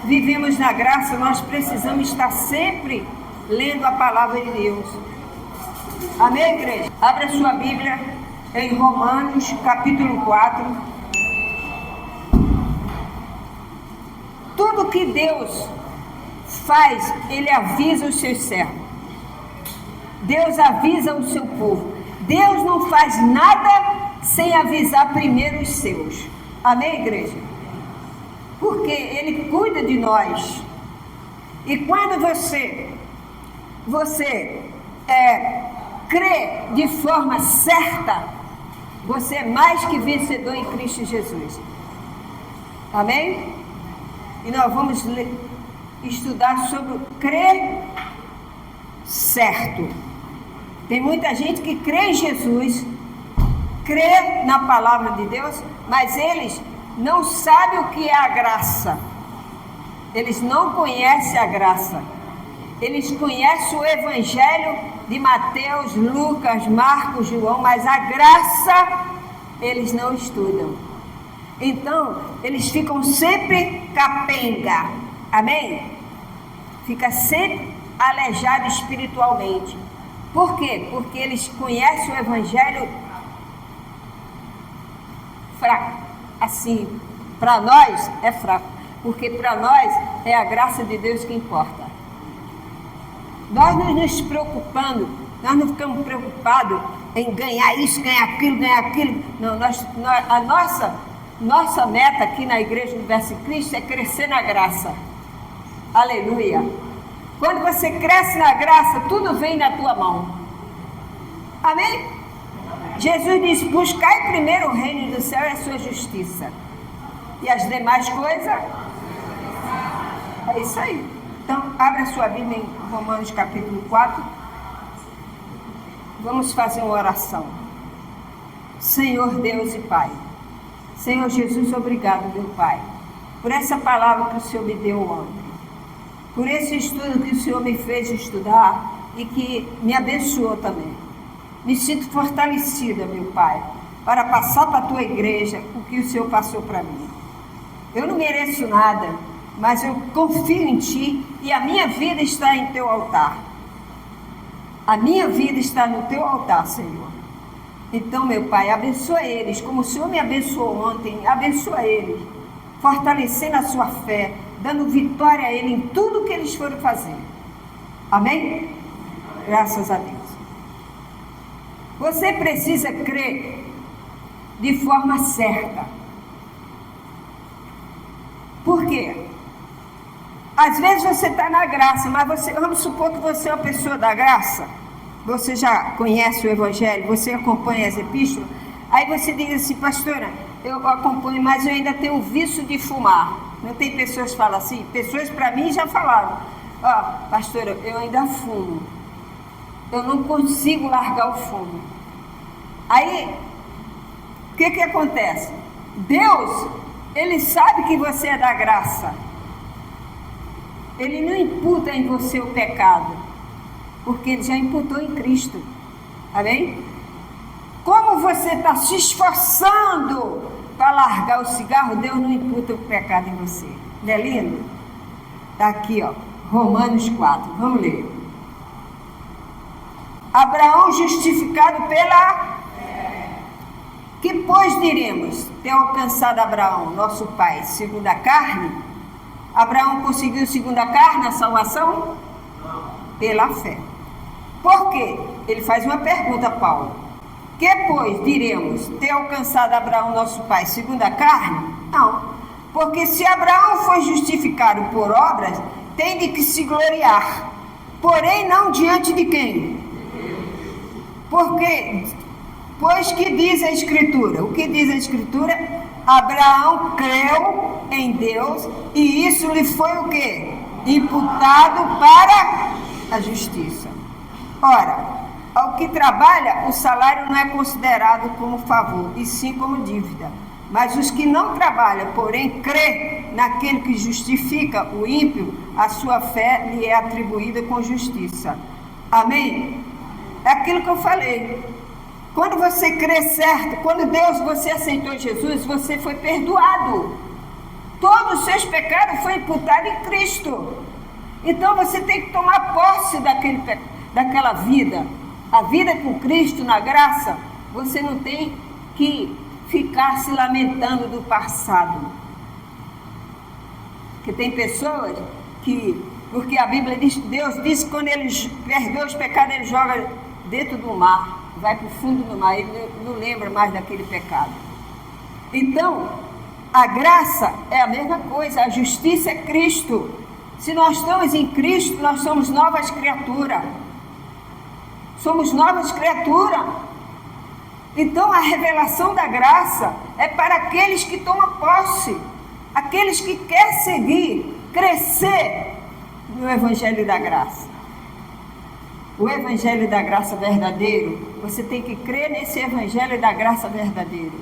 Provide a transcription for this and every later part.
vivemos na graça, nós precisamos estar sempre lendo a palavra de Deus. Amém, igreja? Abra sua Bíblia em Romanos, capítulo 4. Tudo que Deus faz, Ele avisa os seus servos. Deus avisa o seu povo. Deus não faz nada sem avisar primeiro os seus. Amém, igreja? Porque Ele cuida de nós. E quando você crê de forma certa, você é mais que vencedor em Cristo Jesus. Amém? E nós vamos estudar sobre o crer certo. Tem muita gente que crê em Jesus, crê na palavra de Deus, mas eles não sabem o que é a graça. Eles não conhecem a graça. Eles conhecem o Evangelho de Mateus, Lucas, Marcos, João, mas a graça eles não estudam. Então, eles ficam sempre capenga. Amém? Fica sempre aleijado espiritualmente. Por quê? Porque eles conhecem o Evangelho fraco. Assim, para nós é fraco. Porque para nós é a graça de Deus que importa. Nós não nos preocupando, nós não ficamos preocupados em ganhar isso, ganhar aquilo. Não, a nossa meta aqui na Igreja Universo em Cristo é crescer na graça. Aleluia. Quando você cresce na graça, tudo vem na tua mão. Amém? Jesus disse: buscai primeiro o reino do céu e a sua justiça. E as demais coisas, é isso aí. Então, abra a sua Bíblia em Romanos capítulo 4. Vamos fazer uma oração. Senhor Deus e Pai. Senhor Jesus, obrigado, meu Pai, por essa palavra que o Senhor me deu ontem. Por esse estudo que o Senhor me fez estudar e que me abençoou também. Me sinto fortalecida, meu Pai, para passar para a tua igreja o que o Senhor passou para mim. Eu não mereço nada, mas eu confio em Ti e a minha vida está em Teu altar. A minha vida está no Teu altar, Senhor. Então, meu Pai, abençoa eles, como o Senhor me abençoou ontem, abençoa eles, fortalecendo a sua fé, dando vitória a Ele em tudo que eles forem fazer. Amém? Graças a Deus. Você precisa crer de forma certa. Por quê? Às vezes você está na graça, mas vamos supor que você é uma pessoa da graça. Você já conhece o Evangelho, você acompanha as epístolas. Aí você diz assim: pastora, eu acompanho, mas eu ainda tenho o vício de fumar. Não tem pessoas que falam assim? Pessoas para mim já falaram: pastora, eu ainda fumo. Eu não consigo largar o fumo. Aí, o que acontece? Deus, Ele sabe que você é da graça. Ele não imputa em você o pecado, porque Ele já imputou em Cristo. Amém? Como você está se esforçando para largar o cigarro, Deus não imputa o pecado em você. Não é lindo? Está aqui, ó, Romanos 4. Vamos ler. Abraão justificado pela... Que pois diremos? Ter alcançado Abraão, nosso pai, segundo a carne? Abraão conseguiu segundo a carne a salvação? Pela fé. Por quê? Ele faz uma pergunta a Paulo. Que pois diremos? Ter alcançado Abraão, nosso pai, segundo a carne? Não. Porque se Abraão foi justificado por obras, tem de que se gloriar. Porém, não diante de quem? Porque, pois que diz a Escritura? O que diz a Escritura? Abraão creu em Deus e isso lhe foi o quê? Imputado para a justiça. Ora, ao que trabalha, o salário não é considerado como favor, e sim como dívida. Mas os que não trabalham, porém, crê naquele que justifica o ímpio, a sua fé lhe é atribuída com justiça. Amém? É aquilo que eu falei. Quando você crê certo, quando você aceitou Jesus, você foi perdoado. Todos os seus pecados foram imputados em Cristo. Então você tem que tomar posse daquela vida. A vida com Cristo na graça, você não tem que ficar se lamentando do passado. Porque tem pessoas que, porque a Bíblia diz, Deus diz que quando ele perdoa os pecados, ele joga dentro do mar, vai para o fundo do mar, ele não lembra mais daquele pecado. Então, a graça é a mesma coisa, a justiça é Cristo. Se nós estamos em Cristo, nós somos novas criaturas. Somos novas criaturas. Então a revelação da graça é para aqueles que tomam posse, aqueles que querem seguir, crescer no Evangelho da Graça. O Evangelho da Graça verdadeiro, você tem que crer nesse Evangelho da Graça verdadeiro,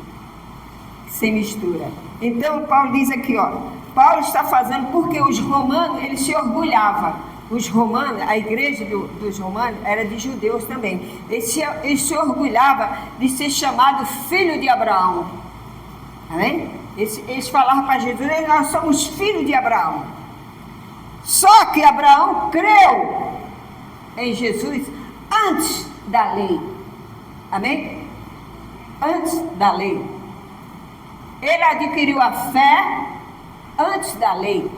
sem mistura. Então Paulo diz aqui, Paulo está fazendo porque os romanos, eles se orgulhavam. Os romanos, a igreja dos romanos era de judeus também. Eles se orgulhavam de ser chamado filho de Abraão. Amém? Eles falavam para Jesus, nós somos filhos de Abraão. Só que Abraão creu em Jesus antes da lei. Amém? Antes da lei. Ele adquiriu a fé antes da lei.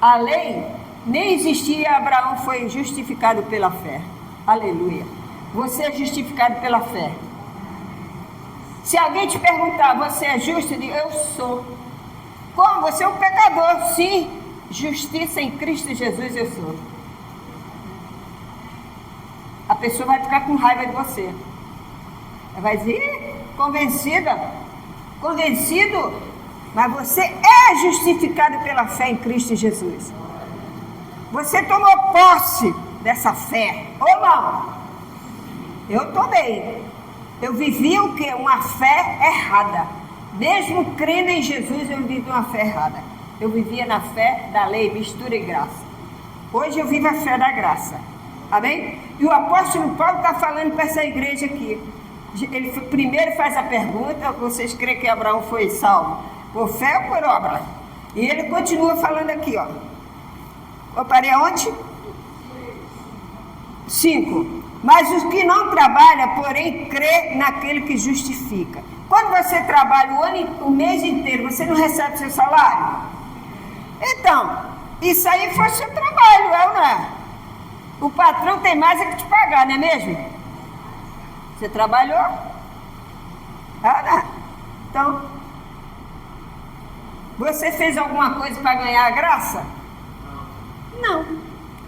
A lei nem existia, Abraão foi justificado pela fé. Aleluia. Você é justificado pela fé. Se alguém te perguntar, você é justo? Eu sou. Como? Você é um pecador? Sim. Justiça em Cristo Jesus eu sou. A pessoa vai ficar com raiva de você. Ela vai dizer, convencido, mas você é justificado pela fé em Cristo Jesus. Você tomou posse dessa fé, ou não? Eu tomei. Eu vivi o quê? Uma fé errada. Mesmo crendo em Jesus, eu vivi uma fé errada. Eu vivia na fé da lei, mistura e graça. Hoje eu vivo a fé da graça. Amém? E o apóstolo Paulo está falando para essa igreja aqui. Ele primeiro faz a pergunta, vocês creem que Abraão foi salvo por fé ou por obra? E ele continua falando aqui, Eu parei aonde? 5. Mas os que não trabalham, porém, crê naquele que justifica. Quando você trabalha o mês inteiro, você não recebe seu salário? Então, isso aí foi seu trabalho, ou não é? O patrão tem mais é que te pagar, não é mesmo? Você trabalhou? Não. Então, você fez alguma coisa para ganhar a graça? Não,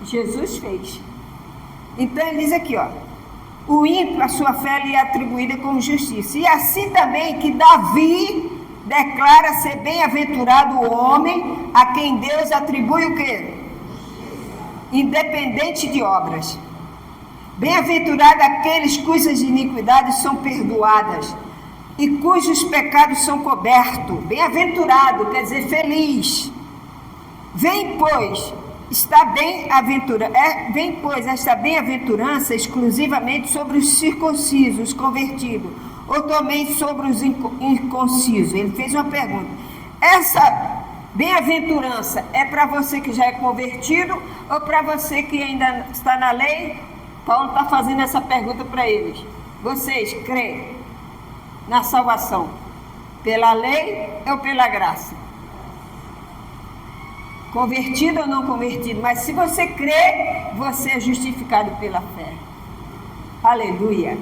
Jesus fez. Então ele diz aqui, o ímpio, a sua fé lhe é atribuída como justiça. E assim também que Davi declara ser bem-aventurado o homem a quem Deus atribui o quê? Independente de obras. Bem-aventurado aqueles cujas iniquidades são perdoadas e cujos pecados são cobertos. Bem-aventurado quer dizer feliz. Vem, pois, esta bem-aventurança exclusivamente sobre os circuncisos, convertidos, ou também sobre os incocisos. Ele fez uma pergunta. Essa bem-aventurança é para você que já é convertido ou para você que ainda está na lei? Paulo está fazendo essa pergunta para eles. Vocês creem na salvação pela lei ou pela graça? Convertido ou não convertido? Mas se você crê, você é justificado pela fé. Aleluia.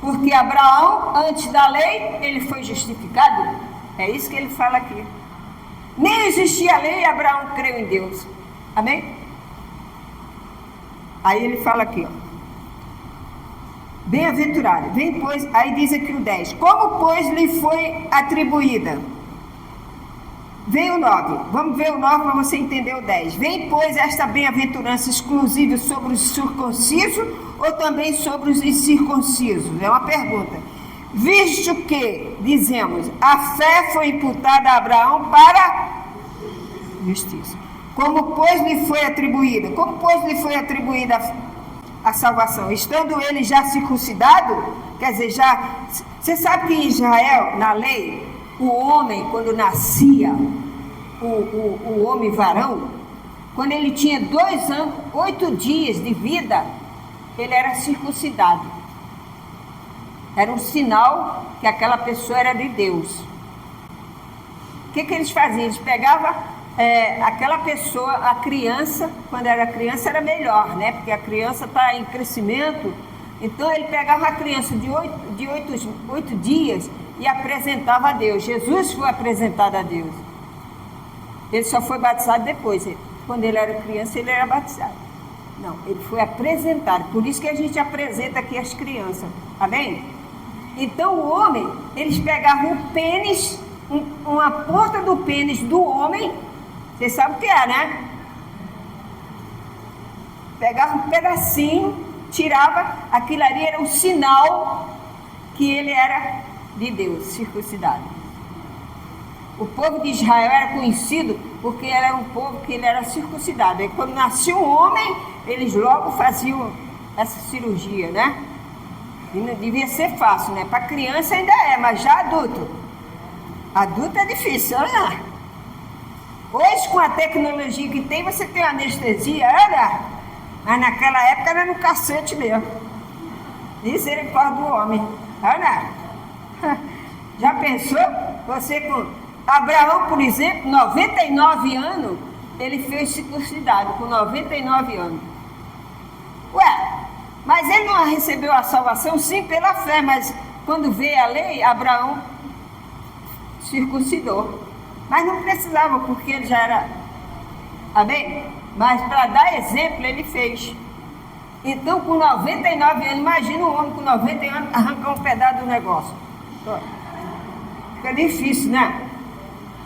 Porque Abraão, antes da lei, ele foi justificado. É isso que ele fala aqui. Nem existia a lei e Abraão creu em Deus. Amém? Aí ele fala aqui, bem-aventurado. Vem, pois, aí diz aqui o 10. Como, pois, lhe foi atribuída? Vem o 9. Vamos ver o 9 para você entender o 10. Vem, pois, esta bem-aventurança exclusiva sobre os circuncisos ou também sobre os incircuncisos? É uma pergunta. Visto que, dizemos, a fé foi imputada a Abraão para justiça. Como, pois, lhe foi atribuída? Como, pois, lhe foi atribuída a salvação? Estando ele já circuncidado? Quer dizer, já... Você sabe que em Israel, na lei, o homem, quando nascia, o homem varão, quando ele tinha 2 anos, 8 dias de vida, ele era circuncidado. Era um sinal que aquela pessoa era de Deus. O que eles faziam? Eles pegavam aquela pessoa, a criança, quando era criança era melhor, né? Porque a criança está em crescimento. Então ele pegava a criança de 8 dias e apresentava a Deus. Jesus foi apresentado a Deus. Ele só foi batizado depois. Quando ele era criança, ele era batizado. Não, ele foi apresentado. Por isso que a gente apresenta aqui as crianças. Amém? Então o homem, eles pegavam o pênis, uma ponta do pênis do homem. Vocês sabem o que é, né? Pegava um pedacinho, tirava, aquilo ali era um sinal que ele era de Deus, circuncidado. O povo de Israel era conhecido porque era um povo que ele era circuncidado. E quando nascia um homem, eles logo faziam essa cirurgia, né? E não devia ser fácil, né? Para criança ainda é, mas já adulto. Adulto é difícil, olha. Hoje, com a tecnologia que tem, você tem anestesia, olha. Mas naquela época era no cacete mesmo. Misericórdia do homem. Olha. Já pensou? Você com Abraão, por exemplo, 99 anos, ele fez circuncidado, com 99 anos. Ué, mas ele não recebeu a salvação, sim, pela fé, mas quando veio a lei, Abraão circuncidou. Mas não precisava, porque ele já era, amém? Mas para dar exemplo, ele fez. Então, com 99 anos, imagina um homem com 90 anos arrancar um pedaço do negócio. Fica difícil, né?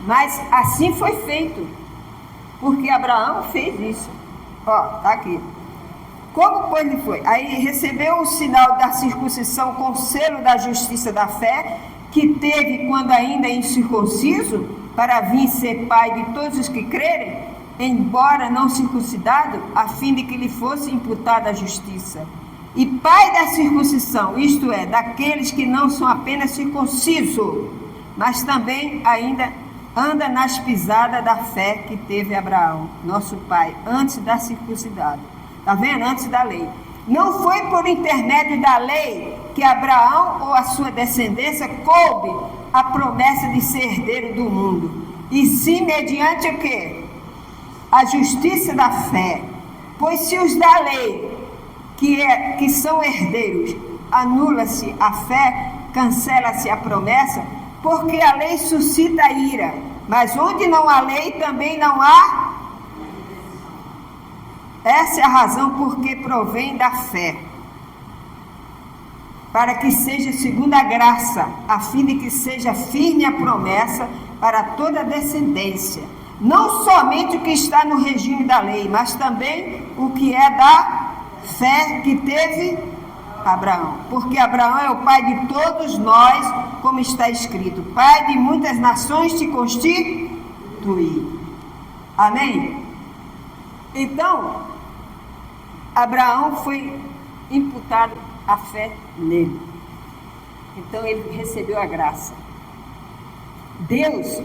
Mas assim foi feito, porque Abraão fez isso. Ó, tá aqui. Como, pois, ele foi? Aí recebeu o sinal da circuncisão com o selo da justiça da fé, que teve quando ainda incircunciso, para vir ser pai de todos os que crerem, embora não circuncidado, a fim de que lhe fosse imputada a justiça. E pai da circuncisão, isto é, daqueles que não são apenas circuncisos, mas também ainda anda nas pisadas da fé que teve Abraão, nosso pai, antes da circuncidade. Está vendo? Antes da lei. Não foi por intermédio da lei que Abraão ou a sua descendência coube a promessa de ser herdeiro do mundo. E sim mediante o quê? A justiça da fé. Pois se os da lei, que são herdeiros, anula-se a fé, cancela-se a promessa, porque a lei suscita ira. Mas onde não há lei, também não há. Essa é a razão porque provém da fé, para que seja segundo a graça, a fim de que seja firme a promessa para toda a descendência, não somente o que está no regime da lei, mas também o que é da fé que teve Abraão, porque Abraão é o pai de todos nós, como está escrito, pai de muitas nações te constituí. Amém? Então, Abraão foi imputado a fé nele. Então ele recebeu a graça. Deus,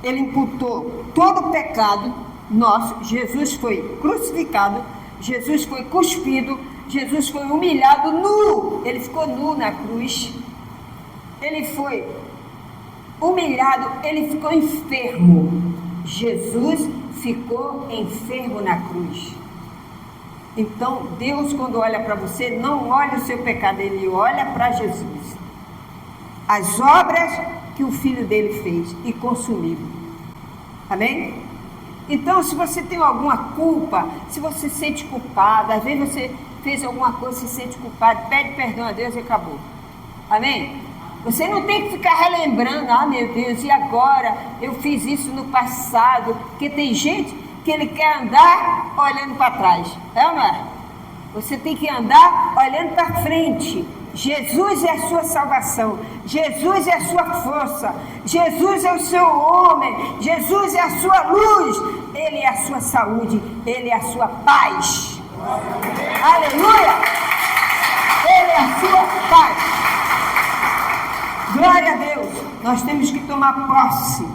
ele imputou todo o pecado nosso. Jesus foi crucificado, Jesus foi cuspido, Jesus foi humilhado nu. Ele ficou nu na cruz. Ele foi humilhado, ele ficou enfermo. Jesus ficou enfermo na cruz. Então, Deus, quando olha para você, não olha o seu pecado, Ele olha para Jesus. As obras que o Filho dele fez e consumiu. Amém? Então, se você tem alguma culpa, se você se sente culpado, às vezes você fez alguma coisa, se sente culpado, pede perdão a Deus e acabou. Amém? Você não tem que ficar relembrando, ah, meu Deus, e agora? Eu fiz isso no passado. Porque tem gente que ele quer andar olhando para trás, é ou não é? Você tem que andar olhando para frente. Jesus é a sua salvação, Jesus é a sua força, Jesus é o seu homem, Jesus é a sua luz, Ele é a sua saúde, Ele é a sua paz. Aleluia! Ele é a sua paz. Glória a Deus. Nós temos que tomar posse.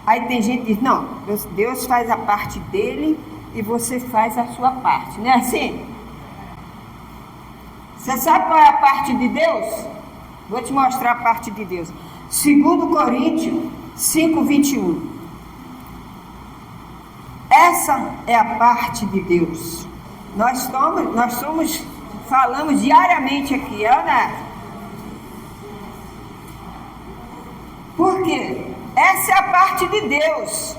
Aí tem gente que diz, não, Deus faz a parte dele e você faz a sua parte. Não é assim? Você sabe qual é a parte de Deus? Vou te mostrar a parte de Deus. 2 Coríntios 5:21. Essa é a parte de Deus. Nós falamos diariamente aqui, Ana. Por quê? Essa é a parte de Deus.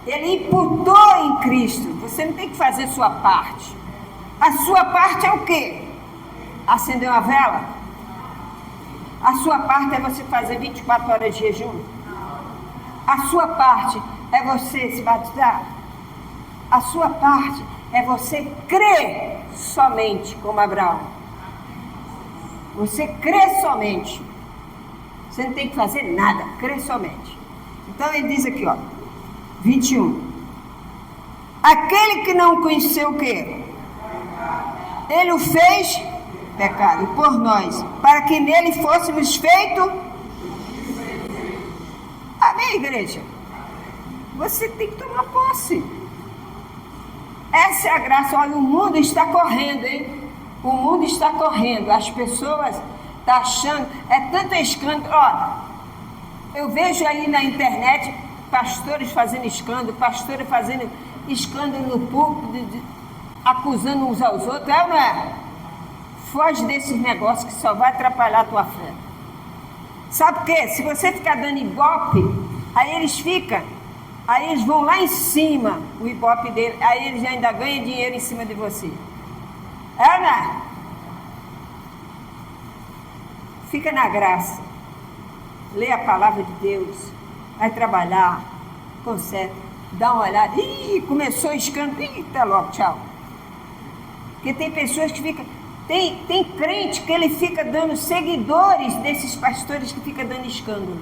Ele imputou em Cristo. Você não tem que fazer sua parte. A sua parte é o quê? Acender uma vela? A sua parte é você fazer 24 horas de jejum? A sua parte é você se batizar? A sua parte é você crer somente como Abraão. Você crê somente. Você não tem que fazer nada, crer somente. Então ele diz aqui, ó, 21. Aquele que não conheceu o quê? Ele o fez pecado por nós, para que nele fôssemos feitos. Amém, igreja? Você tem que tomar posse. Essa é a graça. Olha, o mundo está correndo, hein? O mundo está correndo. As pessoas estão achando, é tanto escândalo. Olha, eu vejo aí na internet pastores fazendo escândalo, pastores fazendo escândalo no púlpito, acusando uns aos outros. É ou não é? Foge desses negócios que só vai atrapalhar a tua fé. Sabe o quê? Se você ficar dando ibope, aí eles vão lá em cima, o ibope dele, aí eles ainda ganham dinheiro em cima de você. É ou não é? Fica na graça. Lê a palavra de Deus, vai trabalhar, conserta, dá uma olhada. Ih, começou o escândalo. Ih, até logo, tchau. Porque tem pessoas que ficam... Tem crente que ele fica dando seguidores desses pastores que ficam dando escândalo.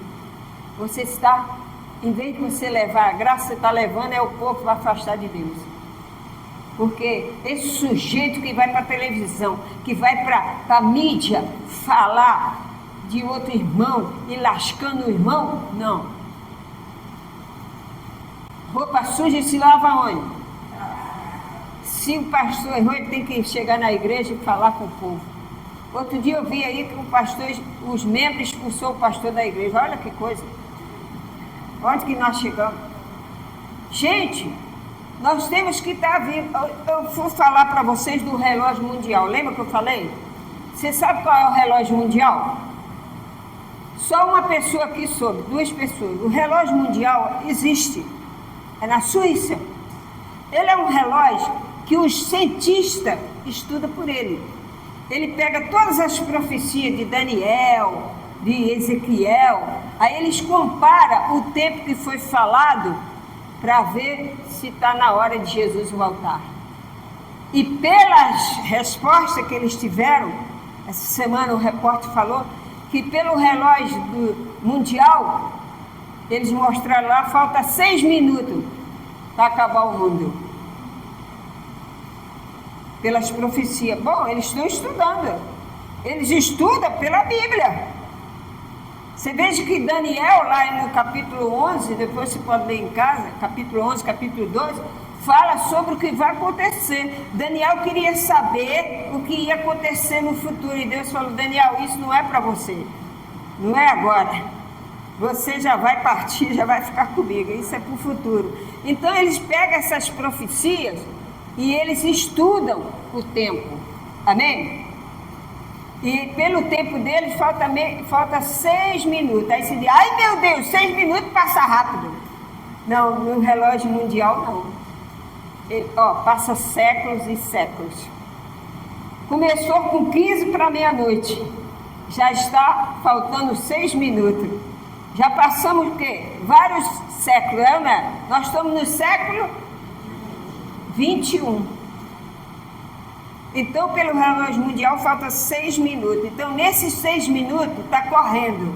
Você está, em vez de você levar a graça, você está levando, o povo vai afastar de Deus. Porque esse sujeito que vai para a televisão, que vai para a mídia falar de outro irmão e lascando o irmão, não. Roupa suja se lava onde? Se o pastor errou, ele tem que chegar na igreja e falar com o povo. Outro dia eu vi aí que o pastor, os membros expulsou o pastor da igreja. Olha que coisa. Onde que nós chegamos? Gente, nós temos que estar vivos. Eu vou falar para vocês do relógio mundial. Lembra que eu falei? Você sabe qual é o relógio mundial? Só uma pessoa aqui soube, 2 pessoas. O relógio mundial existe. É na Suíça. Ele é um relógio que os cientistas estudam por ele. Ele pega todas as profecias de Daniel, de Ezequiel, aí eles comparam o tempo que foi falado para ver se está na hora de Jesus voltar. E pelas respostas que eles tiveram, essa semana o repórter falou que pelo relógio mundial, eles mostraram lá, falta 6 minutos para acabar o mundo. Pelas profecias. Bom, eles estão estudando. Eles estudam pela Bíblia. Você veja que Daniel, lá no capítulo 11, depois você pode ler em casa, capítulo 11, capítulo 12, fala sobre o que vai acontecer. Daniel queria saber o que ia acontecer no futuro. E Deus falou, Daniel, isso não é para você. Não é agora. Você já vai partir, já vai ficar comigo. Isso é para o futuro. Então eles pegam essas profecias e eles estudam o tempo. Amém? E pelo tempo deles falta 6 minutos. Aí se diz, ai meu Deus, 6 minutos passa rápido. Não, no relógio mundial não. Ele, passa séculos e séculos. Começou com 15 para meia-noite. Já está faltando 6 minutos. Já passamos o quê? Vários séculos, né? Nós estamos no século 21. Então, pelo relógio mundial, falta 6 minutos. Então, nesses 6 minutos, está correndo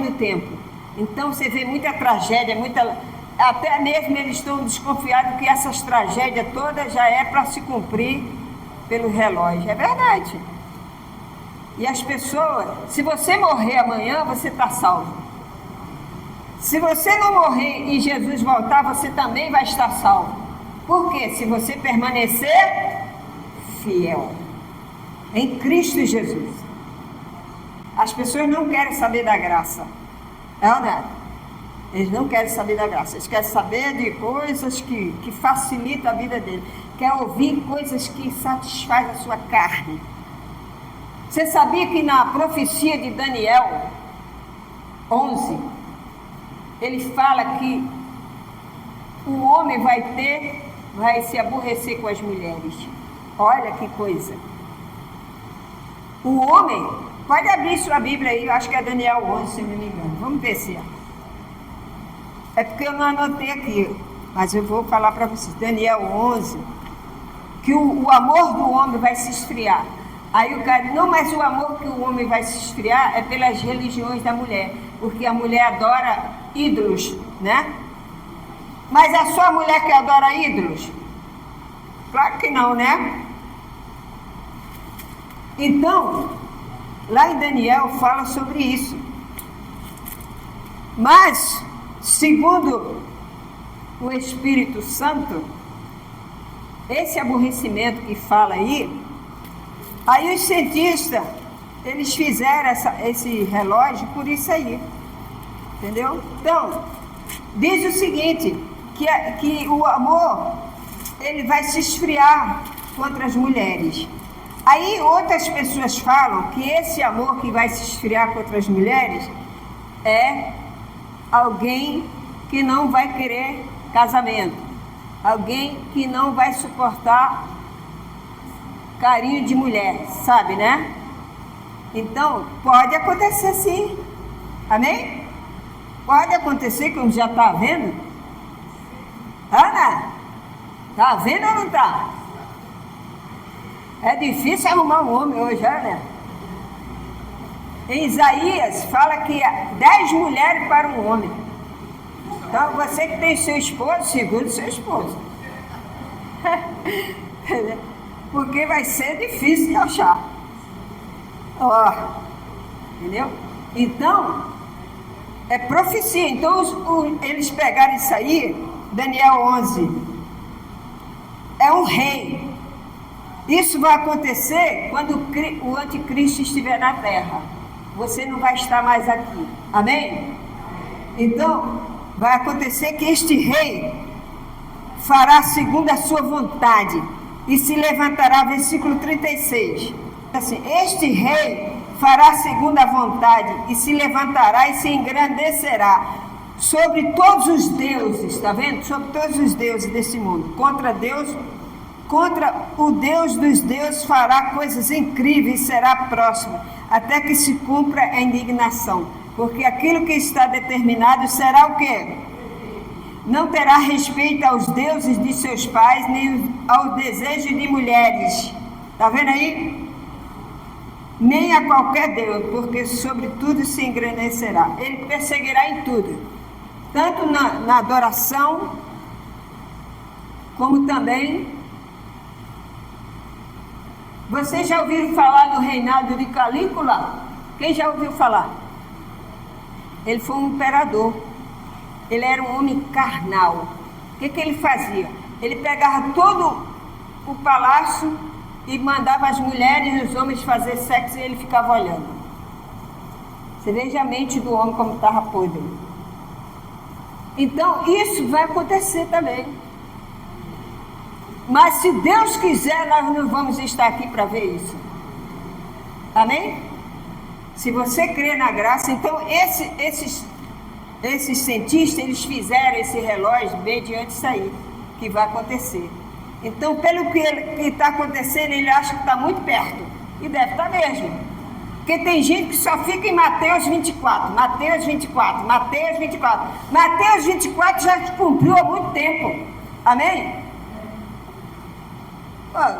o tempo. Então, você vê muita tragédia, até mesmo eles estão desconfiados que essas tragédias todas já é para se cumprir pelo relógio. É verdade. E as pessoas, se você morrer amanhã, você está salvo. Se você não morrer e Jesus voltar, você também vai estar salvo. Por quê? Se você permanecer fiel em Cristo Jesus. As pessoas não querem saber da graça. É ou não é? Eles não querem saber da graça. Eles querem saber de coisas que facilitam a vida deles. Querem ouvir coisas que satisfazem a sua carne. Você sabia que na profecia de Daniel 11, ele fala que o homem vai se aborrecer com as mulheres. Olha que coisa. O homem, pode abrir sua Bíblia aí, eu acho que é Daniel 11, se não me engano. Vamos ver se é porque eu não anotei aqui, mas eu vou falar para vocês. Daniel 11, que o amor do homem vai se esfriar. Aí o cara, não, mas o amor que o homem vai se esfriar é pelas religiões da mulher, porque a mulher adora ídolos, né? Mas é só a mulher que adora ídolos? Claro que não, né? Então, lá em Daniel fala sobre isso. Mas, segundo o Espírito Santo, esse aborrecimento que fala aí os cientistas, eles fizeram esse relógio por isso aí. Entendeu? Então, diz o seguinte, que o amor, ele vai se esfriar contra as mulheres. Aí outras pessoas falam que esse amor que vai se esfriar contra as mulheres é alguém que não vai querer casamento, alguém que não vai suportar carinho de mulher, sabe, né? Então, pode acontecer sim. Amém? Pode acontecer, como já está vendo. Ana, está vendo ou não está? É difícil arrumar um homem hoje, né? Em Isaías fala que 10 mulheres para um homem. Então, você que tem seu esposo, segure seu esposo. Porque vai ser difícil de achar. Entendeu? Então, é profecia. Então, eles pegaram isso aí, Daniel 11. É um rei. Isso vai acontecer quando o anticristo estiver na terra. Você não vai estar mais aqui. Amém? Então, vai acontecer que este rei fará segundo a sua vontade e se levantará, versículo 36. Assim, este rei fará segundo a vontade e se levantará e se engrandecerá sobre todos os deuses, está vendo? Sobre todos os deuses desse mundo. Contra o Deus dos deuses fará coisas incríveis e será próximo, até que se cumpra a indignação. Porque aquilo que está determinado será o quê? Não terá respeito aos deuses de seus pais, nem ao desejo de mulheres. Está vendo aí? Nem a qualquer Deus, porque sobre tudo se engrandecerá. Ele perseguirá em tudo, tanto na adoração, como também... Vocês já ouviram falar do reinado de Calígula? Quem já ouviu falar? Ele foi um imperador. Ele era um homem carnal. O que ele fazia? Ele pegava todo o palácio e mandava as mulheres e os homens fazer sexo e ele ficava olhando. Você veja a mente do homem como estava podre. Então, isso vai acontecer também. Mas se Deus quiser, nós não vamos estar aqui para ver isso. Amém? Se você crê na graça, então esses cientistas, eles fizeram esse relógio mediante isso aí, que vai acontecer. Então, pelo que está acontecendo, ele acha que está muito perto. E deve estar mesmo. Porque tem gente que só fica em Mateus 24, Mateus 24, Mateus 24. Mateus 24 já cumpriu há muito tempo. Amém?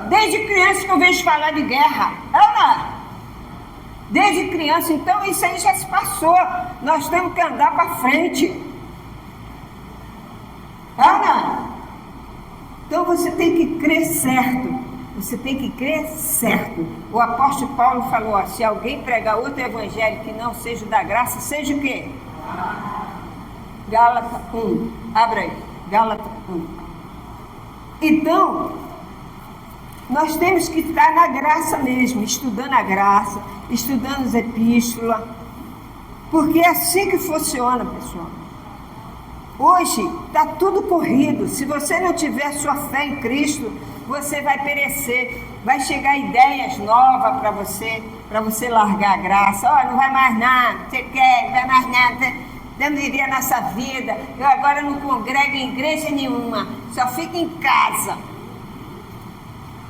Desde criança que eu vejo falar de guerra. Desde criança, então isso aí já se passou. Nós temos que andar para frente. Então você tem que crer certo. Você tem que crer certo. O apóstolo Paulo falou, ó, se alguém pregar outro evangelho que não seja o da graça, seja o quê? Gálatas 1. Abra aí. Gálatas 1. Então, nós temos que estar na graça mesmo, estudando a graça, estudando as epístolas, porque é assim que funciona, pessoal. Hoje está tudo corrido. Se você não tiver sua fé em Cristo, você vai perecer. Vai chegar ideias novas para você largar a graça. Ó, não vai mais nada, você quer, não vai mais nada. Vamos viver a nossa vida. Eu agora não congrego em igreja nenhuma, só fico em casa.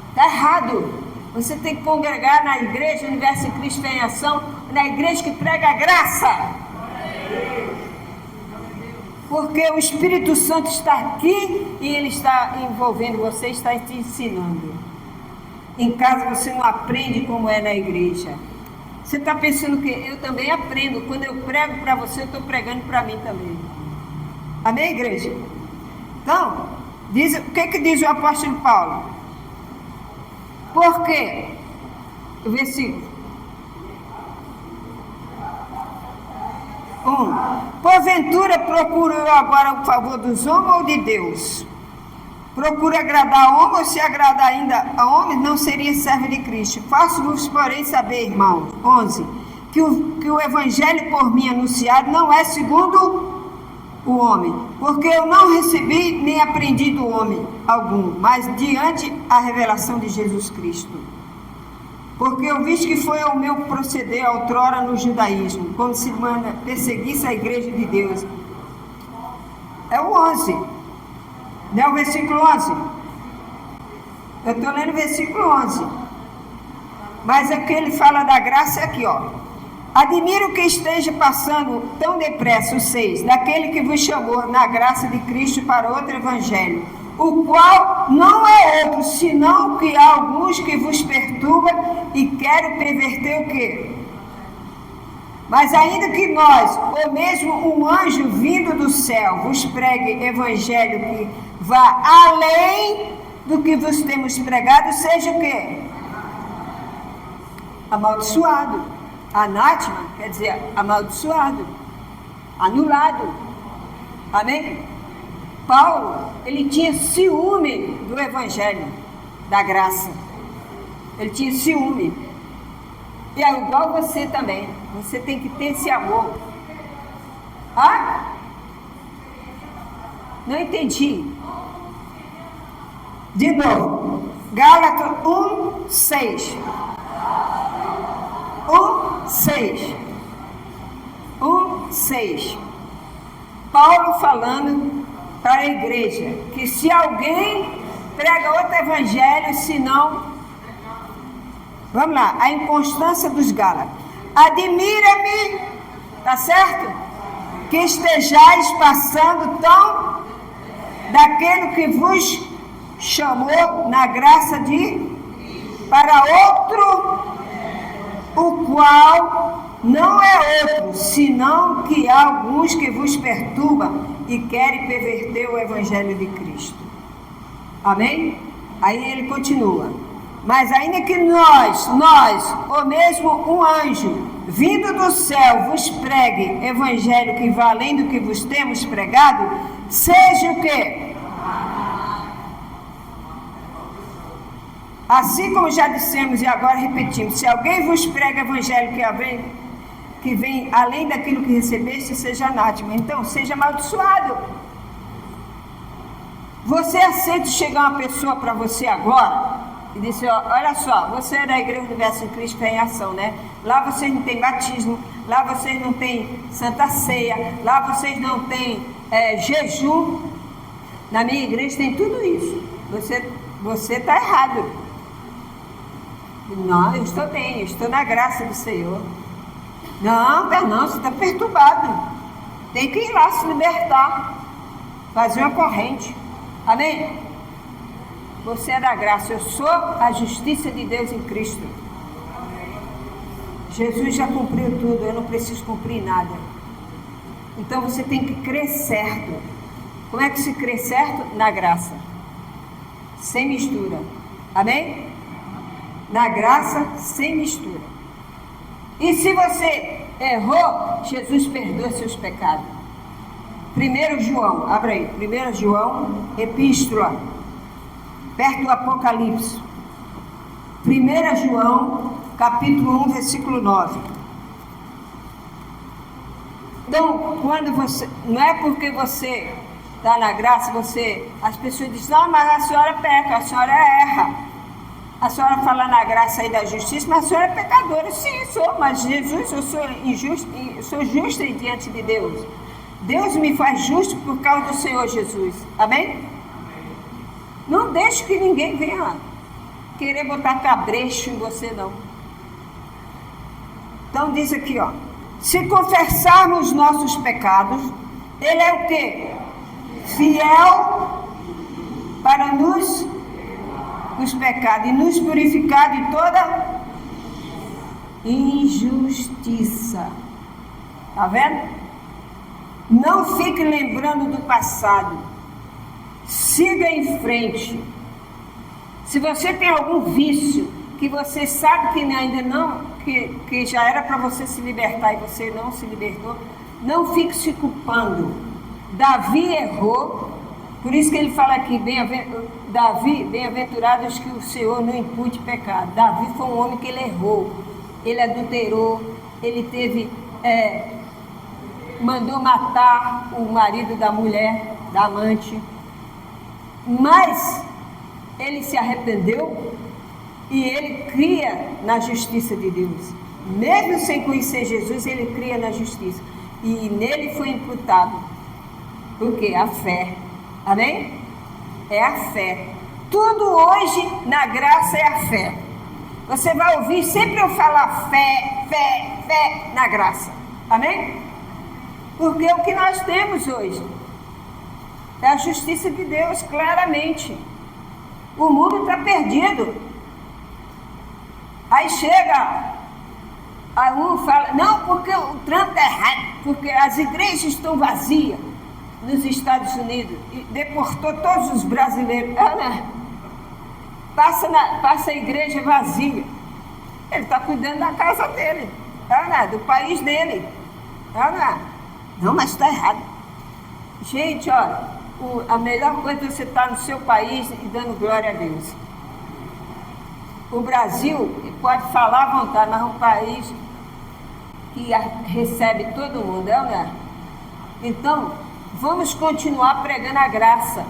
Está errado. Você tem que congregar na igreja Universo em Cristo em Ação, na igreja que prega a graça. Porque o Espírito Santo está aqui e ele está envolvendo você, está te ensinando. Em casa você não aprende como é na igreja. Você está pensando que eu também aprendo. Quando eu prego para você, eu estou pregando para mim também. Amém, igreja? Então, o que diz o apóstolo Paulo? Por quê? O versículo 1. Porventura procuro eu agora o favor dos homens ou de Deus? Procuro agradar a homem, ou se agradar ainda a homem, não seria servo de Cristo. Faço-vos, porém, saber, irmãos, 11, que o evangelho por mim anunciado não é segundo o homem, porque eu não recebi nem aprendi do homem algum, mas diante a revelação de Jesus Cristo. Porque eu vi que foi o meu proceder outrora no judaísmo, como se perseguisse a igreja de Deus. É o 11. Não é o versículo 11? Eu estou lendo o versículo 11. Mas aqui ele fala da graça é aqui, ó. Admiro que esteja passando tão depressa, o 6, daquele que vos chamou na graça de Cristo para outro evangelho, o qual não é outro, senão que há alguns que vos perturbam e querem perverter o quê? Mas ainda que nós, ou mesmo um anjo vindo do céu, vos pregue evangelho que vá além do que vos temos pregado, seja o quê? Amaldiçoado. Anátema quer dizer amaldiçoado, anulado. Amém? Paulo, ele tinha ciúme do evangelho, da graça. Ele tinha ciúme. E é igual você também. Você tem que ter esse amor. Ah? Não entendi. De novo. Gálatas 1, 6. 1, 6. 1, 6. Paulo falando para a igreja que se alguém prega outro evangelho, senão, vamos lá, a inconstância dos Gálatas. Admira-me, tá certo? Que estejais passando tão daquele que vos chamou na graça de para outro, o qual não é outro, senão que há alguns que vos perturbam e querem perverter o evangelho de Cristo. Amém? Aí ele continua. Mas ainda que nós, ou mesmo um anjo, vindo do céu, vos pregue evangelho que vá além do que vos temos pregado, seja o quê? Assim como já dissemos e agora repetimos, se alguém vos prega evangelho que vem além daquilo que recebeste, seja anátema. Então, seja amaldiçoado. Você aceita chegar uma pessoa para você agora e dizer, olha só, você é da Igreja Universo em Cristo em Ação, né? Lá vocês não tem batismo, lá vocês não tem Santa Ceia, lá vocês não tem jejum. Na minha igreja tem tudo isso. Você está errado. Não, eu estou bem, eu estou na graça do Senhor. Não, você está perturbado. Tem que ir lá se libertar, fazer uma corrente. Amém? Você é da graça, eu sou a justiça de Deus em Cristo. Jesus já cumpriu tudo, eu não preciso cumprir nada. Então você tem que crer certo. Como é que se crê certo? Na graça, sem mistura. Amém? Na graça, sem mistura. E se você errou, Jesus perdoa seus pecados. 1 João, abre aí, 1 João, epístola, perto do Apocalipse. 1 João, capítulo 1, versículo 9. Então, quando você, não é porque você está na graça, as pessoas dizem, não, mas a senhora peca, a senhora erra. A senhora fala na graça aí da justiça, mas a senhora é pecadora. Sim, sou, mas Jesus, eu sou injusto, eu sou justa diante de Deus. Deus me faz justo por causa do Senhor Jesus. Amém? Não deixe que ninguém venha querer botar cabresto em você, não. Então diz aqui, ó. Se confessarmos nossos pecados, Ele é o quê? Fiel para os pecados e nos purificar de toda injustiça. Tá vendo? Não fique lembrando do passado. Siga em frente. Se você tem algum vício que você sabe que ainda não, que já era para você se libertar e você não se libertou, não fique se culpando. Davi errou, por isso que ele fala aqui, bem-aventurados que o Senhor não impute pecado. Davi foi um homem que ele errou, ele adulterou, ele teve, mandou matar o marido da mulher, da amante, mas ele se arrependeu e ele cria na justiça de Deus. Mesmo sem conhecer Jesus, ele cria na justiça. E nele foi imputado. O quê? A fé. Amém? É a fé. Tudo hoje na graça é a fé. Você vai ouvir sempre eu falar fé, fé, fé na graça. Amém? Porque é o que nós temos hoje. É a justiça de Deus, claramente. O mundo está perdido. Aí chega, aí um fala, não, porque o Trump está errado, porque as igrejas estão vazias nos Estados Unidos e deportou todos os brasileiros. Passa a igreja vazia. Ele está cuidando da casa dele, do país dele. Não, mas está errado. Gente, olha, a melhor coisa é você estar no seu país e dando glória a Deus. O Brasil pode falar à vontade, mas é um país que recebe todo mundo, Então, vamos continuar pregando a graça,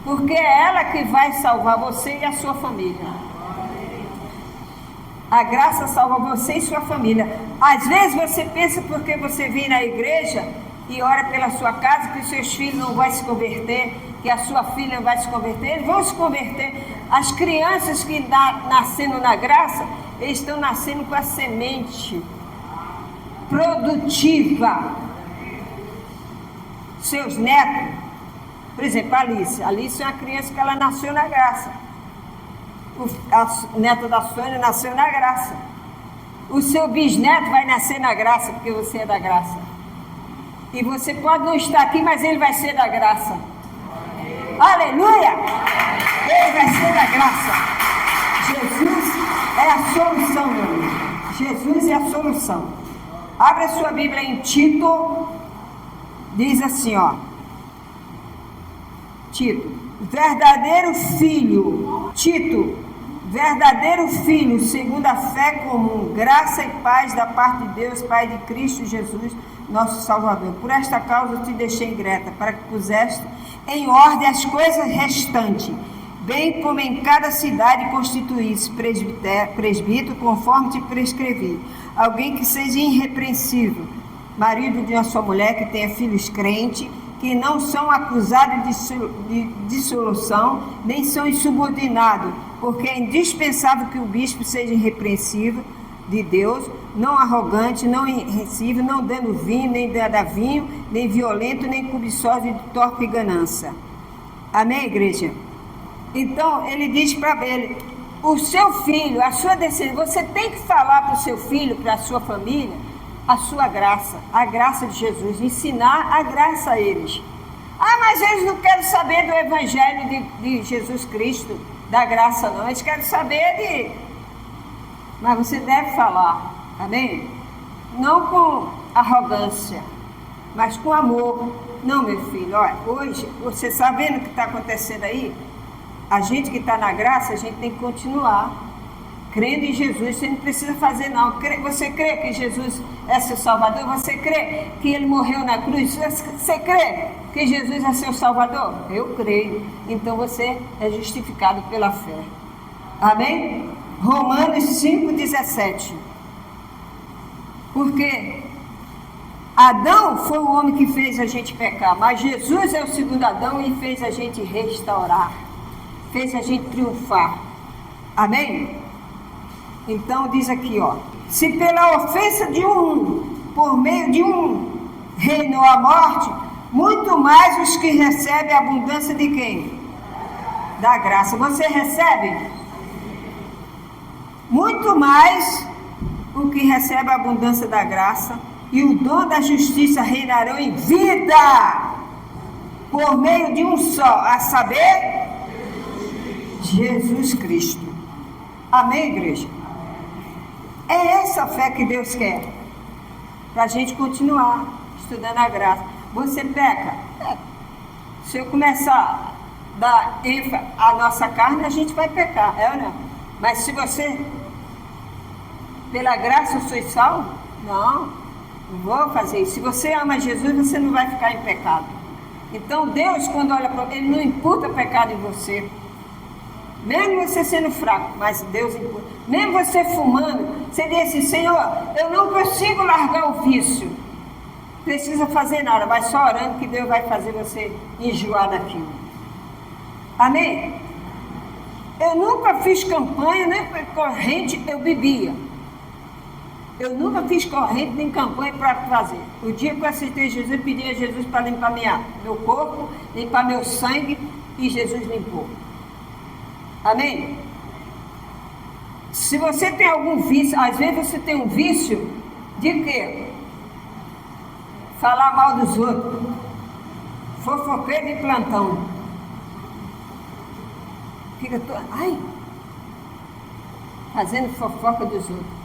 porque é ela que vai salvar você e a sua família. A graça salva você e sua família. Às vezes você pensa porque você vem na igreja e ora pela sua casa que os seus filhos não vão se converter, que a sua filha não vai se converter. Eles vão se converter. As crianças que nascendo na graça, eles estão nascendo com a semente produtiva. Seus netos, por exemplo, a Alice é uma criança que ela nasceu na graça. A neta da Sônia nasceu na graça. O seu bisneto vai nascer na graça, porque você é da graça. E você pode não estar aqui, mas ele vai ser da graça. Aleluia! Ele vai ser da graça. Jesus é a solução, meu amigo. Jesus é a solução. Abre a sua Bíblia em Tito. Diz assim, ó. Tito, verdadeiro filho, segundo a fé comum, graça e paz da parte de Deus, Pai de Cristo Jesus, nosso Salvador. Por esta causa te deixei greta, para que puseste em ordem as coisas restantes, bem como em cada cidade constituísse presbítero, conforme te prescrevi. Alguém que seja irrepreensível, marido de uma só mulher, que tenha filhos crentes, que não são acusados de dissolução, nem são insubordinados, porque é indispensável que o bispo seja irrepreensível de Deus, não arrogante, não irrepreensível, não dando vinho, nem dando vinho, nem violento, nem cobiçoso de torpe ganância. Amém, igreja? Então, ele diz para ele, o seu filho, a sua descendência, você tem que falar para o seu filho, para a sua família, a sua graça, a graça de Jesus, ensinar a graça a eles. Mas eles não querem saber do evangelho de Jesus Cristo, da graça não, eles querem saber Mas você deve falar, amém? Não com arrogância, mas com amor. Não, meu filho, olha, hoje, você está vendo o que está acontecendo aí? A gente que está na graça, a gente tem que continuar crendo em Jesus. Você não precisa fazer não. Você crê que Jesus é seu Salvador? Você crê que Ele morreu na cruz? Você crê que Jesus é seu Salvador? Eu creio. Então você é justificado pela fé. Amém? Romanos 5,17. Porque Adão foi o homem que fez a gente pecar, mas Jesus é o segundo Adão e fez a gente restaurar, fez a gente triunfar. Amém? Então diz aqui, ó: se pela ofensa de um, por meio de um, reinou a morte, muito mais os que recebem a abundância de quem? Da graça. Você recebe? Muito mais o que recebe a abundância da graça e o dom da justiça reinarão em vida, por meio de um só, a saber, Jesus Cristo. Amém, igreja? É essa fé que Deus quer, para a gente continuar estudando a graça. Você peca? Se eu começar a dar ênfase à nossa carne, a gente vai pecar, é ou não? Mas se você, pela graça, eu sou salvo? Não vou fazer isso. Se você ama Jesus, você não vai ficar em pecado. Então Deus, quando olha para Ele, não imputa pecado em você. Mesmo você sendo fraco, mas Deus imputa. Mesmo você fumando, você diz assim: Senhor, eu não consigo largar o vício. Precisa fazer nada, mas só orando que Deus vai fazer você enjoar daquilo. Amém? Eu nunca fiz campanha, nem corrente eu bebia. Eu nunca fiz corrente nem campanha para fazer. O dia que eu aceitei Jesus, eu pedi a Jesus para limpar meu corpo, limpar meu sangue, e Jesus limpou. Amém? Se você tem algum vício, às vezes você tem um vício de quê? Falar mal dos outros. Fofoqueiro de plantão. Fica fazendo fofoca dos outros.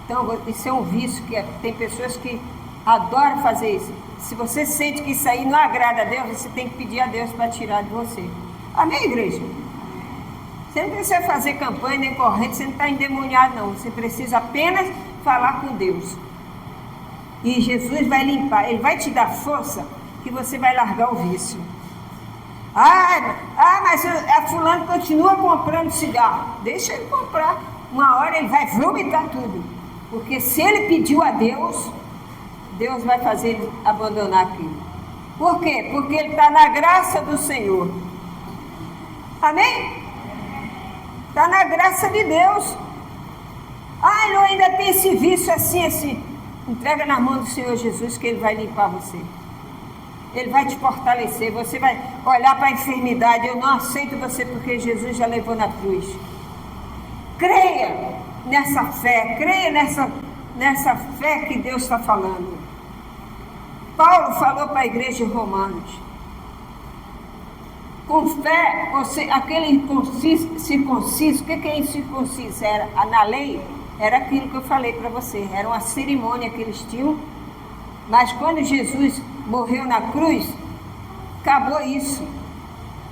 Então, isso é um vício que tem pessoas que adoram fazer isso. Se você sente que isso aí não agrada a Deus, você tem que pedir a Deus para tirar de você. Amém, igreja? Você não precisa fazer campanha nem corrente, você não está endemoniado, não. Você precisa apenas falar com Deus. E Jesus vai limpar, Ele vai te dar força que você vai largar o vício. Mas a fulano continua comprando cigarro. Deixa ele comprar. Uma hora ele vai vomitar tudo. Porque se ele pediu a Deus, Deus vai fazer ele abandonar aquilo. Por quê? Porque ele está na graça do Senhor. Amém? Está na graça de Deus. Eu ainda tem esse vício assim. Entrega na mão do Senhor Jesus que Ele vai limpar você. Ele vai te fortalecer. Você vai olhar para a enfermidade. Eu não aceito você porque Jesus já levou na cruz. Creia nessa fé. Creia nessa fé que Deus está falando. Paulo falou para a igreja de Romanos: com fé, aquele circunciso, o que é incircunciso? Na lei, era aquilo que eu falei para você, era uma cerimônia que eles tinham, mas quando Jesus morreu na cruz, acabou isso,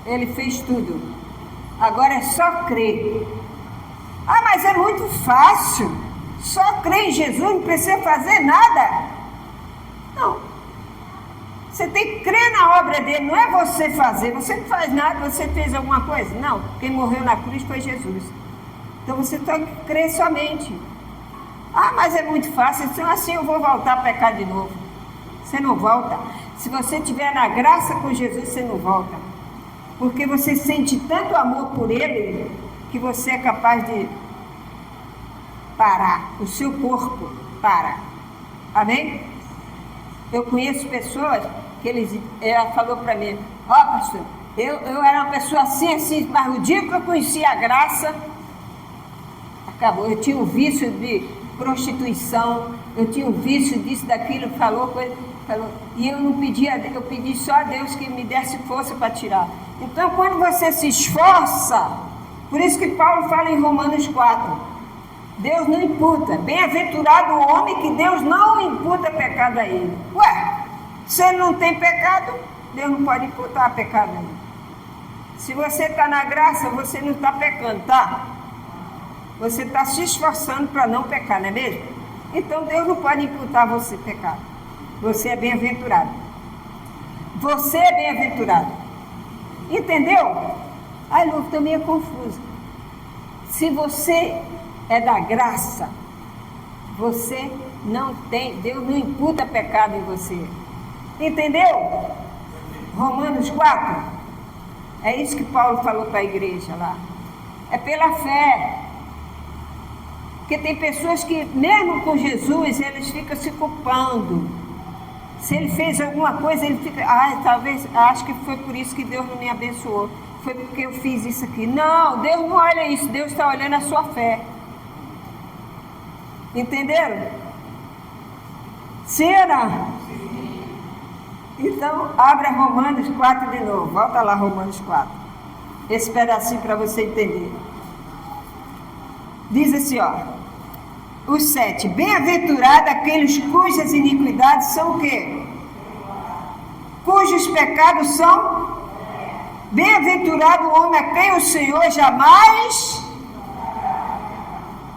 Ele fez tudo, agora é só crer. Mas é muito fácil, só crer em Jesus, não precisa fazer nada. Não, você tem que crer na obra dele, não é você fazer, você não faz nada, você fez alguma coisa? Não, quem morreu na cruz foi Jesus. Então você tem que crer somente. Mas é muito fácil, então assim eu vou voltar a pecar de novo. Você não volta. Se você estiver na graça com Jesus, você não volta. Porque você sente tanto amor por Ele, que você é capaz de parar. O seu corpo para. Amém? Eu conheço pessoas que ela falou para mim: pastor, eu era uma pessoa assim, mas o dia que eu conheci a graça, acabou. Eu tinha um vício de prostituição, eu tinha um vício disso, daquilo, falou, e eu não pedia, eu pedi só a Deus que me desse força para tirar. Então, quando você se esforça, por isso que Paulo fala em Romanos 4, Deus não imputa. Bem-aventurado o homem que Deus não imputa pecado a ele. Ué, se ele não tem pecado, Deus não pode imputar pecado a ele. Se você está na graça, você não está pecando, tá? Você está se esforçando para não pecar, não é mesmo? Então Deus não pode imputar a você pecado. Você é bem-aventurado. Você é bem-aventurado. Entendeu? Ai, Lu, estou meio confusa. Se você é da graça, você não tem, Deus não imputa pecado em você. Entendeu? Romanos 4. É isso que Paulo falou para a igreja lá. É pela fé. Porque tem pessoas que, mesmo com Jesus, eles ficam se culpando. Se ele fez alguma coisa, ele fica, talvez, acho que foi por isso que Deus não me abençoou. Foi porque eu fiz isso aqui. Não, Deus não olha isso, Deus está olhando a sua fé. Entenderam? Sim ou não? Então, abra Romanos 4 de novo. Volta lá, Romanos 4. Esse pedacinho para você entender. Diz assim, ó. Os 7. Bem-aventurado aqueles cujas iniquidades são o quê? Cujos pecados são? Bem-aventurado o homem a quem o Senhor jamais...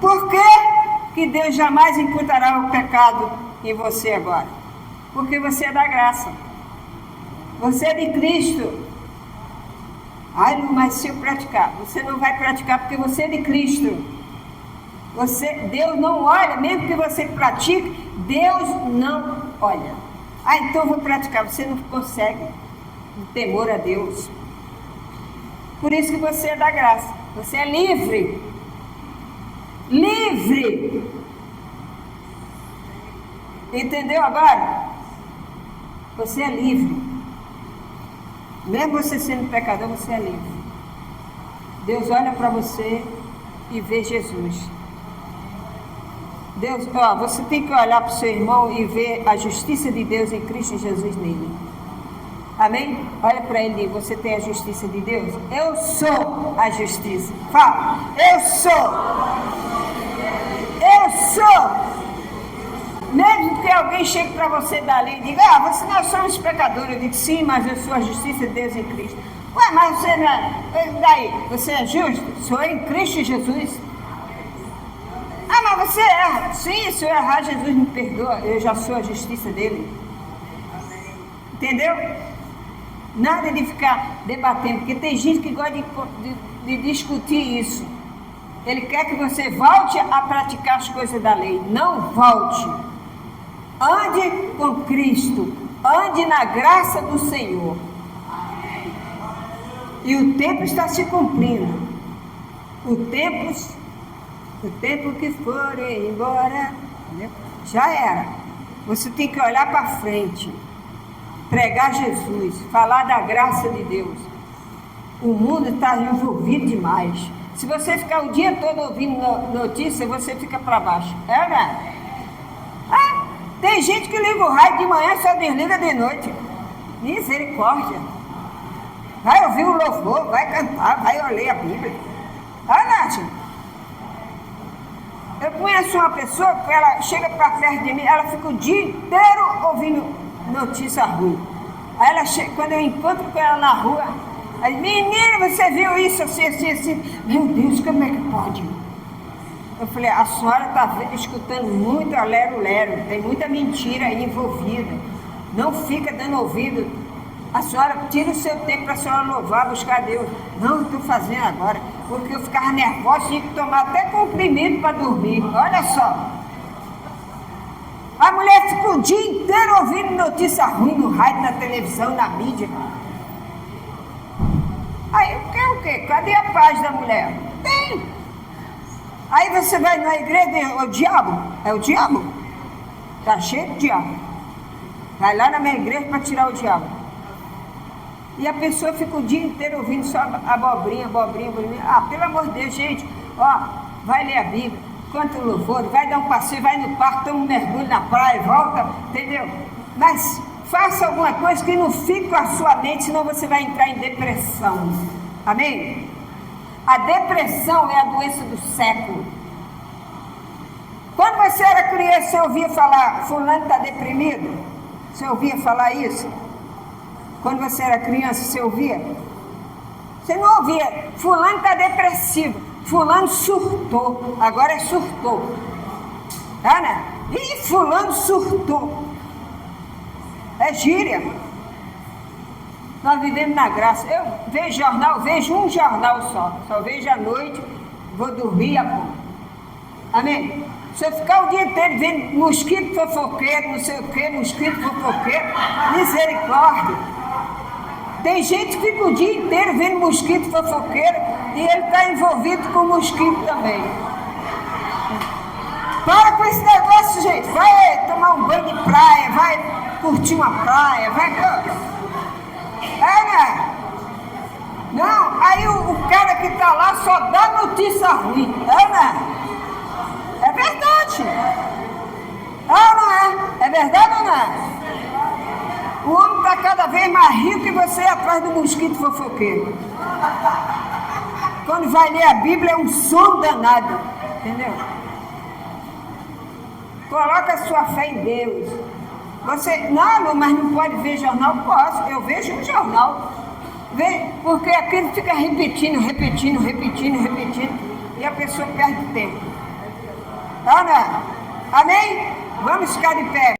Por que Deus jamais imputará o pecado em você agora? Porque você é da graça. Você é de Cristo. Ai, mas se eu praticar, você não vai praticar porque você é de Cristo. Deus não olha, mesmo que você pratique, Deus não olha. Então eu vou praticar, você não consegue. O temor a Deus. Por isso que você é da graça. Você é livre. Livre. Entendeu agora? Você é livre. Mesmo você sendo pecador, você é livre. Deus olha para você e vê Jesus. Deus, você tem que olhar para o seu irmão e ver a justiça de Deus em Cristo Jesus nele. Amém? Olha para ele e você tem a justiça de Deus? Eu sou a justiça. Fala, eu sou. Eu sou. Mesmo que alguém chegue para você dali e diga, nós somos pecadores. Eu digo, sim, mas eu sou a justiça de Deus em Cristo. Ué, mas você não é. Daí, você é justo? Sou em Cristo Jesus. Mas você erra. Sim, se eu errar, Jesus me perdoa. Eu já sou a justiça dele. Entendeu? Nada de ficar debatendo, porque tem gente que gosta de discutir isso. Ele quer que você volte a praticar as coisas da lei. Não volte. Ande com Cristo. Ande na graça do Senhor. E o tempo está se cumprindo. O tempo que for embora, já era. Você tem que olhar para frente. Pregar Jesus. Falar da graça de Deus. O mundo está envolvido demais. Se você ficar o dia todo ouvindo notícia, você fica para baixo. É verdade? Tem gente que liga o rádio de manhã, só desliga de noite. Misericórdia. Vai ouvir o louvor, vai cantar, vai ler a Bíblia. Nath, eu conheço uma pessoa que ela chega para perto de mim, ela fica o dia inteiro ouvindo notícia ruim. Aí ela chega, quando eu encontro com ela na rua, aí, menina, você viu isso assim, assim, assim? Meu Deus, como é que pode? Eu falei, a senhora está escutando muito a lero-lero, tem muita mentira aí envolvida. Não fica dando ouvido. A senhora tira o seu tempo para a senhora louvar, buscar Deus. Não, estou fazendo agora, porque eu ficava nervosa, tinha que tomar até comprimido para dormir. Olha só. A mulher fica o dia inteiro ouvindo notícia ruim no rádio, na televisão, na mídia. Aí o quê? Cadê a paz da mulher? Tem. Aí você vai na igreja e diz, o diabo? É o diabo? Está cheio de diabo. Vai lá na minha igreja para tirar o diabo. E a pessoa fica o dia inteiro ouvindo só abobrinha. Pelo amor de Deus, gente. Vai ler a Bíblia, canta o louvor, vai dar um passeio, vai no parque, toma um mergulho na praia, volta, entendeu? Mas faça alguma coisa que não fique com a sua mente, senão você vai entrar em depressão. Amém? A depressão é a doença do século. você era criança, você ouvia falar, fulano está deprimido? Você ouvia falar isso? Quando você era criança, você ouvia? Você não ouvia, fulano está depressivo, fulano surtou, agora é surtou. Tá, né? Ih, fulano surtou. É gíria. Nós vivemos na graça. Eu vejo jornal, vejo um jornal só vejo à noite, vou dormir a pouco. Amém? Se eu ficar o dia inteiro vendo mosquito fofoqueiro, não sei o que, mosquito fofoqueiro, misericórdia. Tem gente que fica o dia inteiro vendo mosquito fofoqueiro e ele está envolvido com mosquito também. Para com esse negócio, gente. Vai tomar um banho de praia, vai curtir uma praia, vai... né? Não, aí o cara que está lá só dá notícia ruim. Né? É verdade. Não é? É verdade ou não é? O homem está cada vez mais rico e você é atrás do mosquito fofoqueiro. Quando vai ler a Bíblia é um som danado. Entendeu? Coloca a sua fé em Deus. Você, não, mas não pode ver jornal? Posso, eu vejo um jornal. Porque aquilo fica repetindo, e a pessoa perde tempo. Ana, amém? Vamos ficar de pé.